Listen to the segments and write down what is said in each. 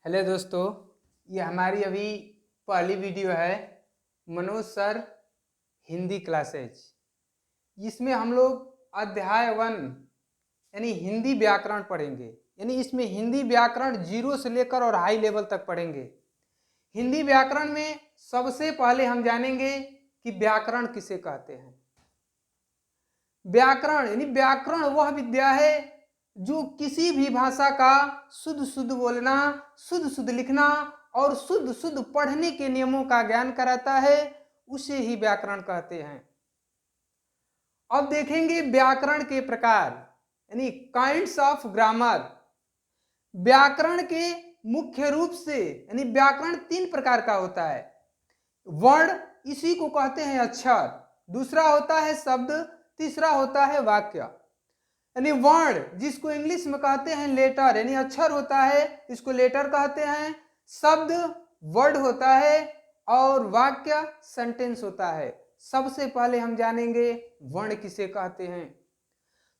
Hello दोस्तों, ये हमारी अभी पहली वीडियो है मनोज सर हिंदी क्लासेज। इसमें हम लोग अध्याय 1 यानी हिंदी व्याकरण पढ़ेंगे। यानी इसमें हिंदी व्याकरण 0 से लेकर और हाई लेवल तक पढ़ेंगे। हिंदी व्याकरण में सबसे पहले हम जानेंगे कि व्याकरण किसे कहते हैं। व्याकरण यानी व्याकरण वह विद्या है जो किसी भी भाषा का शुद्ध शुद्ध बोलना, शुद्ध शुद्ध लिखना और शुद्ध शुद्ध पढ़ने के नियमों का ज्ञान कराता है, उसे ही व्याकरण कहते हैं। अब देखेंगे व्याकरण के प्रकार यानी काइंड्स ऑफ ग्रामर। व्याकरण के मुख्य रूप से यानी व्याकरण 3 प्रकार का होता है। वर्ण, इसी को कहते हैं अक्षर। दूसरा होता है शब्द, तीसरा होता है वाक्य। यानी वर्ण जिसको इंग्लिश में कहते हैं लेटर यानी अक्षर होता है, इसको लेटर कहते हैं। शब्द वर्ड होता है और वाक्य सेंटेंस होता है। सबसे पहले हम जानेंगे वर्ण किसे कहते हैं।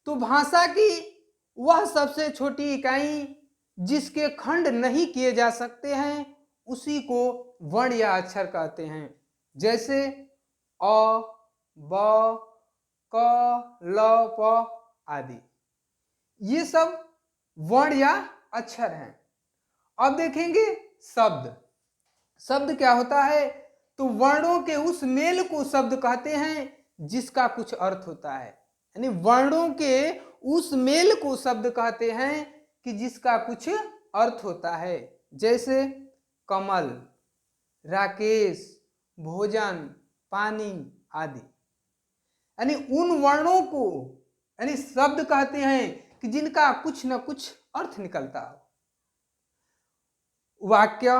तो भाषा की वह सबसे छोटी इकाई जिसके खंड नहीं किए जा सकते हैं उसी को वर्ण या अक्षर कहते हैं। जैसे अ, ब, क, ल, प आदि, ये सब वर्ण या अक्षर हैं। अब देखेंगे शब्द। शब्द क्या होता है? तो वर्णों के उस मेल को शब्द कहते हैं जिसका कुछ अर्थ होता है। यानी वर्णों के उस मेल को शब्द कहते हैं कि जिसका कुछ अर्थ होता है। जैसे कमल, राकेश, भोजन, पानी आदि। यानी उन वर्णों को यानी शब्द कहते हैं कि जिनका कुछ न कुछ अर्थ निकलता हो। वाक्य,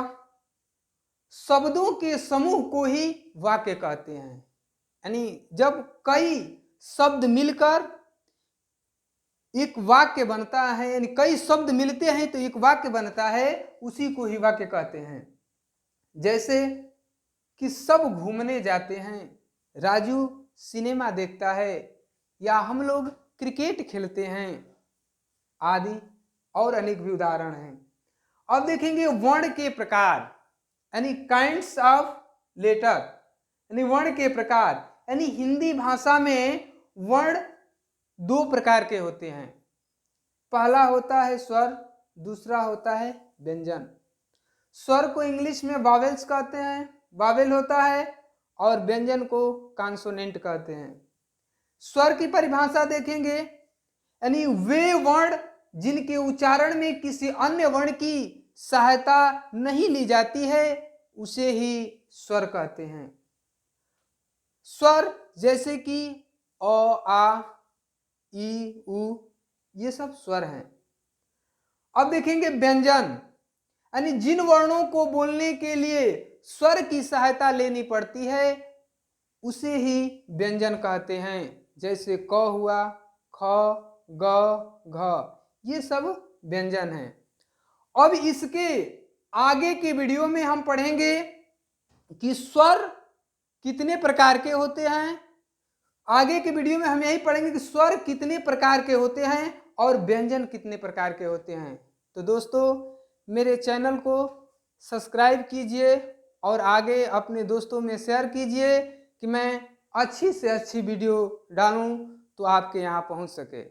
शब्दों के समूह को ही वाक्य कहते हैं। यानी जब कई शब्द मिलकर एक वाक्य बनता है, यानी कई शब्द मिलते हैं तो एक वाक्य बनता है, उसी को ही वाक्य कहते हैं। जैसे कि सब घूमने जाते हैं, राजू सिनेमा देखता है, या हम लोग क्रिकेट खेलते हैं आदि और अनेक भी उदाहरण हैं। अब देखेंगे वर्ण के प्रकार यानी काइंड्स ऑफ लेटर। यानी वर्ण के प्रकार यानी हिंदी भाषा में वर्ण 2 प्रकार के होते हैं। पहला होता है स्वर, दूसरा होता है व्यंजन। स्वर को इंग्लिश में वावेल्स कहते हैं, वावेल होता है, और व्यंजन को कॉन्सोनेंट कहते हैं। स्वर की परिभाषा देखेंगे यानी वे वर्ण जिनके उच्चारण में किसी अन्य वर्ण की सहायता नहीं ली जाती है उसे ही स्वर कहते हैं। स्वर जैसे कि अ, आ, ई, उ, ये सब स्वर हैं। अब देखेंगे व्यंजन यानी जिन वर्णों को बोलने के लिए स्वर की सहायता लेनी पड़ती है उसे ही व्यंजन कहते हैं। जैसे क हुआ, ख, ग, घ, ये सब व्यंजन हैं। अब इसके आगे के वीडियो में हम पढ़ेंगे कि स्वर कितने प्रकार के होते हैं। आगे के वीडियो में हम यही पढ़ेंगे कि स्वर कितने प्रकार के होते हैं और व्यंजन कितने प्रकार के होते हैं। तो दोस्तों, मेरे चैनल को सब्सक्राइब कीजिए और आगे अपने दोस्तों में शेयर कीजिए कि मैं अच्छी से अच्छी वीडियो डालूं तो आपके यहाँ पहुंच सके।